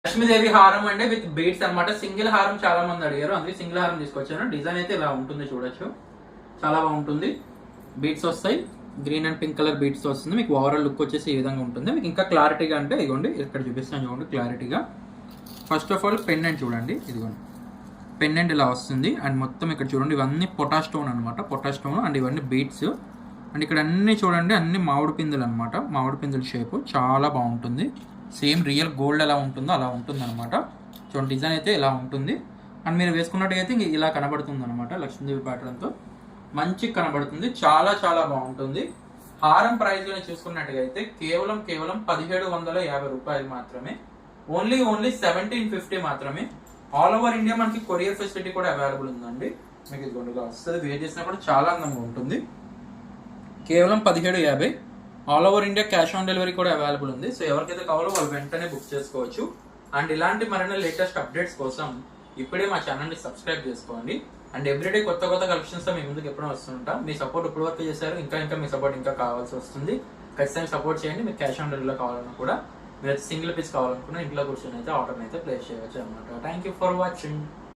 లక్ష్మీదేవి హారం అంటే with beads అన్నమాట. సింగిల్ హారం చాలా మంది అడిగారు, అందుకే సింగిల్ హారం తీసుకొచ్చాను. డిజైన్ అయితే ఇలా ఉంటుంది, చూడొచ్చు, చాలా బాగుంటుంది. బీడ్స్ వస్తాయి, green and pink colour beads వస్తుంది. మీకు ఓవరాల్ లుక్ వచ్చేసి ఈ విధంగా ఉంటుంది. మీకు ఇంకా క్లారిటీగా అంటే ఇదిగోండి ఇక్కడ చూపిస్తాను, చూడండి క్లారిటీగా. ఫస్ట్ ఆఫ్ ఆల్ పెండెంట్ చూడండి, ఇదిగోండి పెండెంట్ ఇలా వస్తుంది. అండ్ మొత్తం ఇక్కడ చూడండి ఇవన్నీ పొటా స్టోన్ అనమాట, పొటా స్టోన్. అండ్ ఇవన్నీ బీడ్స్. అండ్ ఇక్కడ అన్ని చూడండి అన్ని మామిడి పిందులు అనమాట, మామిడి పిందుల షేప్ చాలా బాగుంటుంది. సేమ్ రియల్ గోల్డ్ ఎలా ఉంటుందో అలా ఉంటుంది అనమాట. చూడండి డిజైన్ అయితే ఇలా ఉంటుంది. అండ్ మీరు వేసుకున్నట్టయితే ఇలా కనబడుతుంది అనమాట. లక్ష్మీదేవి ప్యాటర్న్తో మంచిగా కనబడుతుంది, చాలా చాలా బాగుంటుంది. హారం ప్రైస్ చూసుకున్నట్టుగా అయితే కేవలం 1750 రూపాయలు మాత్రమే. ఓన్లీ 1750 మాత్రమే. ఆల్ ఓవర్ ఇండియా మనకి కొరియర్ ఫెసిలిటీ కూడా అవైలబుల్ ఉందండి. మీకు ఇదిగోండి వస్తుంది, వేర్ చేసినా కూడా చాలా అందంగా ఉంటుంది. కేవలం 1750. All over India cash on delivery కూడా అవైలబుల్ ఉంది. సో ఎవరికైతే కావాలో వాళ్ళు వెంటనే బుక్ చేసుకోవచ్చు. అండ్ ఇలాంటి మరిన్ని లేటెస్ట్ అప్డేట్స్ కోసం ఇప్పుడే మా ఛానల్ని సబ్స్క్రైబ్ చేసుకోండి. అండ్ ఎవ్రీడే కొత్త కొత్త కలెక్షన్స్తో మీ ముందుకు ఎప్పుడూ వస్తుంటాం. మీ సపోర్ట్ ఇప్పుడు వరకు చేశారు, ఇంకా మీ సపోర్ట్ ఇంకా కావాల్సి వస్తుంది. ఖచ్చితంగా సపోర్ట్ చేయండి. మీకు క్యాష్ ఆన్ డెలివరీలో కావాలన్నా కూడా, మీరు సింగిల్ పీస్ కావాలనుకున్నా ఇంట్లో కూర్చొని అయితే ఆర్డర్ని అయితే ప్లేస్ చేయవచ్చు అనమాట. Thank you for watching.